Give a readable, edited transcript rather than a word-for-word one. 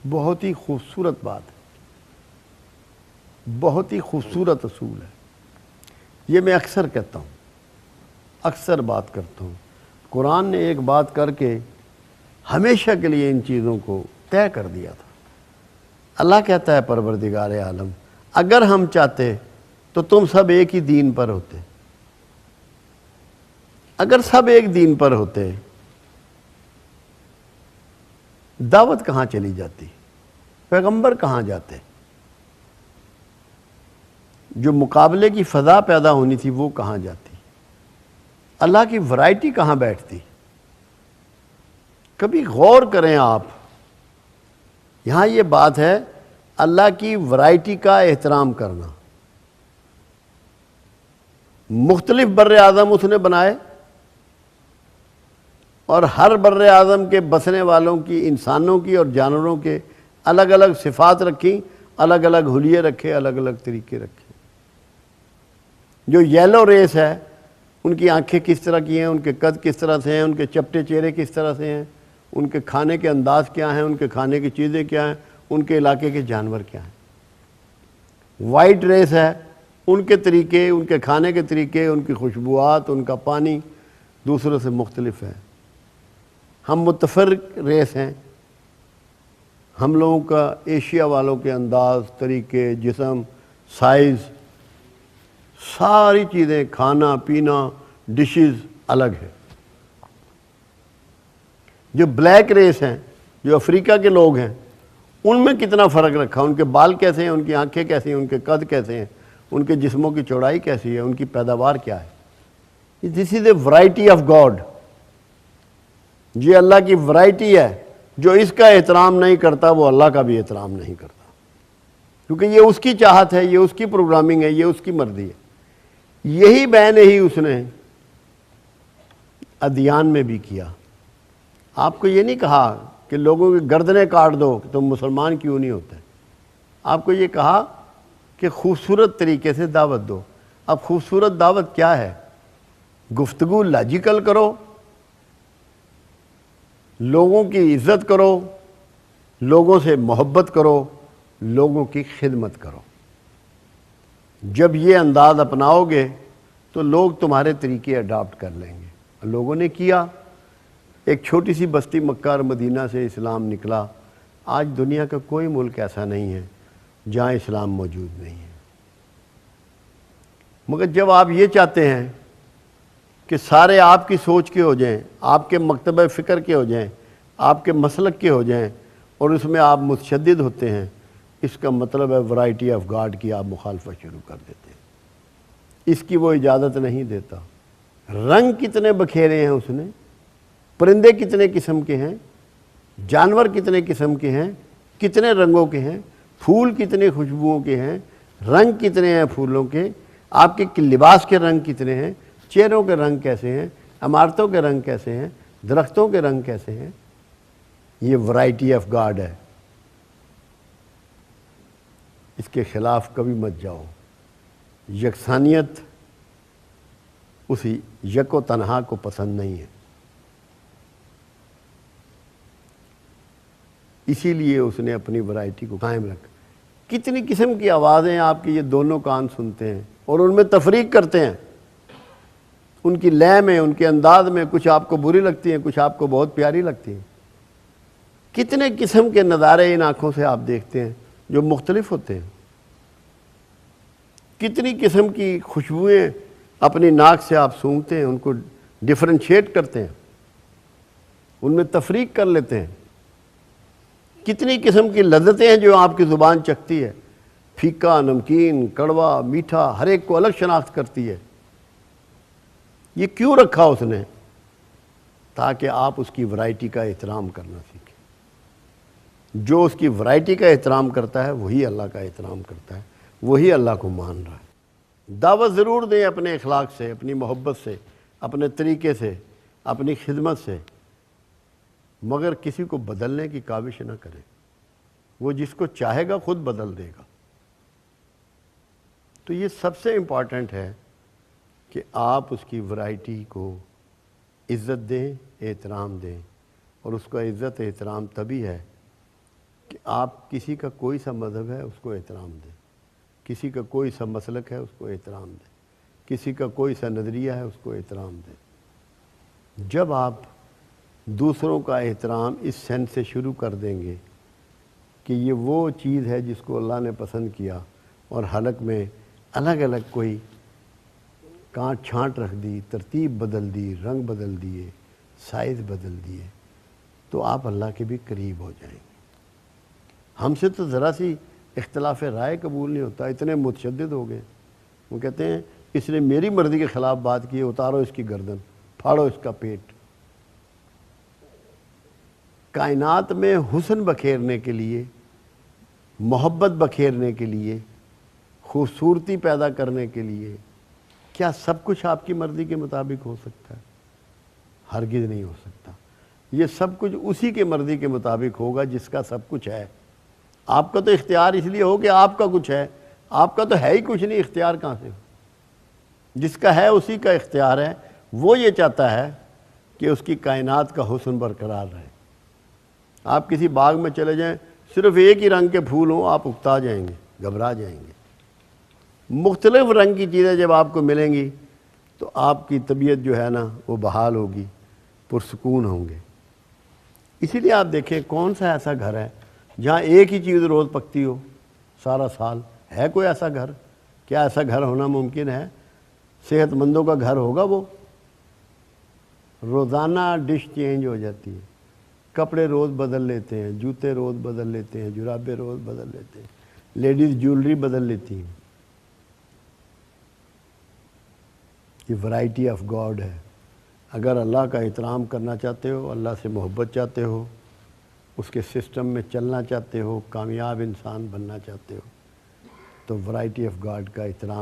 بہت ہی خوبصورت بات ہے، بہت ہی خوبصورت اصول ہے۔ یہ میں اکثر کہتا ہوں، اکثر بات کرتا ہوں۔ قرآن نے ایک بات کر کے ہمیشہ کے لیے ان چیزوں کو طے کر دیا تھا۔ اللہ کہتا ہے پروردگار عالم، اگر ہم چاہتے تو تم سب ایک ہی دین پر ہوتے۔ اگر سب ایک دین پر ہوتے، دعوت کہاں چلی جاتی؟ پیغمبر کہاں جاتے؟ جو مقابلے کی فضا پیدا ہونی تھی وہ کہاں جاتی؟ اللہ کی ورائٹی کہاں بیٹھتی؟ کبھی غور کریں آپ، یہاں یہ بات ہے اللہ کی ورائٹی کا احترام کرنا۔ مختلف بر اعظم اس نے بنائے، اور ہر بر اعظم کے بسنے والوں کی، انسانوں کی اور جانوروں کے الگ الگ صفات رکھی، الگ الگ حلیے رکھے، الگ الگ طریقے رکھے۔ جو یلو ریس ہے، ان کی آنکھیں کس طرح کی ہیں، ان کے قد کس طرح سے ہیں، ان کے چپٹے چہرے کس طرح سے ہیں، ان کے کھانے کے انداز کیا ہیں، ان کے کھانے کی چیزیں کیا ہیں، ان کے علاقے کے جانور کیا ہیں۔ وائٹ ریس ہے، ان کے طریقے، ان کے کھانے کے طریقے، ان کی خوشبوات، ان کا پانی دوسروں سے مختلف ہے۔ ہم متفرق ریس ہیں، ہم لوگوں کا ایشیا والوں کے انداز، طریقے، جسم، سائز، ساری چیزیں، کھانا پینا، ڈشز الگ ہے۔ جو بلیک ریس ہیں، جو افریقہ کے لوگ ہیں، ان میں کتنا فرق رکھا، ان کے بال کیسے ہیں، ان کی آنکھیں کیسی ہیں، ان کے قد کیسے ہیں، ان کے جسموں کی چوڑائی کیسی ہے، ان کی پیداوار کیا ہے۔ دس از اے ورائٹی آف گاڈ۔ یہ اللہ کی ورائٹی ہے۔ جو اس کا احترام نہیں کرتا وہ اللہ کا بھی احترام نہیں کرتا، کیونکہ یہ اس کی چاہت ہے، یہ اس کی پروگرامنگ ہے، یہ اس کی مرضی ہے۔ یہی بین ہی اس نے ادیان میں بھی کیا۔ آپ کو یہ نہیں کہا کہ لوگوں کی گردنیں کاٹ دو کہ تم مسلمان کیوں نہیں ہوتے۔ آپ کو یہ کہا کہ خوبصورت طریقے سے دعوت دو۔ اب خوبصورت دعوت کیا ہے؟ گفتگو لاجیکل کرو، لوگوں کی عزت کرو، لوگوں سے محبت کرو، لوگوں کی خدمت کرو۔ جب یہ انداز اپناؤ گے تو لوگ تمہارے طریقے اڈاپٹ کر لیں گے۔ لوگوں نے کیا۔ ایک چھوٹی سی بستی مکہ اور مدینہ سے اسلام نکلا۔ آج دنیا کا کوئی ملک ایسا نہیں ہے جہاں اسلام موجود نہیں ہے۔ مگر جب آپ یہ چاہتے ہیں کہ سارے آپ کی سوچ کے ہو جائیں، آپ کے مکتبہ فکر کے ہو جائیں، آپ کے مسلک کے ہو جائیں، اور اس میں آپ متشدد ہوتے ہیں، اس کا مطلب ہے ورائٹی آف گاڈ کی آپ مخالفت شروع کر دیتے ہیں۔ اس کی وہ اجازت نہیں دیتا۔ رنگ کتنے بکھیرے ہیں اس نے، پرندے کتنے قسم کے ہیں، جانور کتنے قسم کے ہیں، کتنے رنگوں کے ہیں، پھول کتنے خوشبوؤں کے ہیں، رنگ کتنے ہیں پھولوں کے، آپ کے لباس کے رنگ کتنے ہیں، چہروں کے رنگ کیسے ہیں، عمارتوں کے رنگ کیسے ہیں، درختوں کے رنگ کیسے ہیں۔ یہ ورائٹی آف گاڈ ہے۔ اس کے خلاف کبھی مت جاؤ۔ یکسانیت اسی یک و تنہا کو پسند نہیں ہے، اسی لیے اس نے اپنی ورائٹی کو قائم رکھا۔ کتنی قسم کی آوازیں آپ کی یہ دونوں کان سنتے ہیں اور ان میں تفریق کرتے ہیں، ان کی لے میں، ان کے انداز میں، کچھ آپ کو بری لگتی ہیں، کچھ آپ کو بہت پیاری لگتی ہیں۔ کتنے قسم کے نظارے ان آنکھوں سے آپ دیکھتے ہیں جو مختلف ہوتے ہیں۔ کتنی قسم کی خوشبوئیں اپنی ناک سے آپ سونگھتے ہیں، ان کو ڈیفرینشیٹ کرتے ہیں، ان میں تفریق کر لیتے ہیں۔ کتنی قسم کی لذتیں ہیں جو آپ کی زبان چکھتی ہے، پھیکا، نمکین، کڑوا، میٹھا، ہر ایک کو الگ شناخت کرتی ہے۔ یہ کیوں رکھا اس نے؟ تاکہ آپ اس کی ورائٹی کا احترام کرنا سیکھیں۔ جو اس کی ورائٹی کا احترام کرتا ہے وہی اللہ کا احترام کرتا ہے، وہی اللہ کو مان رہا ہے۔ دعوت ضرور دیں اپنے اخلاق سے، اپنی محبت سے، اپنے طریقے سے، اپنی خدمت سے، مگر کسی کو بدلنے کی کاوش نہ کریں۔ وہ جس کو چاہے گا خود بدل دے گا۔ تو یہ سب سے امپورٹنٹ ہے کہ آپ اس کی ورائٹی کو عزت دیں، احترام دیں، اور اس کا عزت احترام تبھی ہے کہ آپ کسی کا کوئی سا مذہب ہے اس کو احترام دیں، کسی کا کوئی سا مسلک ہے اس کو احترام دیں، کسی کا کوئی سا نظریہ ہے اس کو احترام دیں۔ جب آپ دوسروں کا احترام اس سینس سے شروع کر دیں گے کہ یہ وہ چیز ہے جس کو اللہ نے پسند کیا اور حلق میں الگ الگ کوئی کانٹ چھانٹ رکھ دی، ترتیب بدل دی، رنگ بدل دیے، سائز بدل دیے، تو آپ اللہ کے بھی قریب ہو جائیں گے۔ ہم سے تو ذرا سی اختلاف رائے قبول نہیں ہوتا، اتنے متشدد ہو گئے۔ وہ کہتے ہیں اس نے میری مرضی کے خلاف بات کی ہے، اتارو اس کی گردن، پھاڑو اس کا پیٹ۔ کائنات میں حسن بکھیرنے کے لیے، محبت بکھیرنے کے لیے، خوبصورتی پیدا کرنے کے لیے کیا سب کچھ آپ کی مرضی کے مطابق ہو سکتا ہے؟ ہرگز نہیں ہو سکتا۔ یہ سب کچھ اسی کے مرضی کے مطابق ہوگا جس کا سب کچھ ہے۔ آپ کا تو اختیار اس لیے ہو کہ آپ کا کچھ ہے، آپ کا تو ہے ہی کچھ نہیں، اختیار کہاں سے ہو؟ جس کا ہے اسی کا اختیار ہے۔ وہ یہ چاہتا ہے کہ اس کی کائنات کا حسن برقرار رہے۔ آپ کسی باغ میں چلے جائیں، صرف ایک ہی رنگ کے پھول ہوں، آپ اکتا جائیں گے، گھبرا جائیں گے۔ مختلف رنگ کی چیزیں جب آپ کو ملیں گی تو آپ کی طبیعت جو ہے نا وہ بحال ہوگی، پرسکون ہوں گے۔ اسی لیے آپ دیکھیں کون سا ایسا گھر ہے جہاں ایک ہی چیز روز پکتی ہو سارا سال؟ ہے کوئی ایسا گھر؟ کیا ایسا گھر ہونا ممکن ہے؟ صحت مندوں کا گھر ہوگا وہ؟ روزانہ ڈش چینج ہو جاتی ہے، کپڑے روز بدل لیتے ہیں، جوتے روز بدل لیتے ہیں، جرابیں روز بدل لیتے ہیں، لیڈیز جیولری بدل لیتی ہیں۔ یہ ورائٹی آف گاڈ ہے۔ اگر اللہ کا احترام کرنا چاہتے ہو، اللہ سے محبت چاہتے ہو، اس کے سسٹم میں چلنا چاہتے ہو، کامیاب انسان بننا چاہتے ہو، تو ورائٹی آف گاڈ کا احترام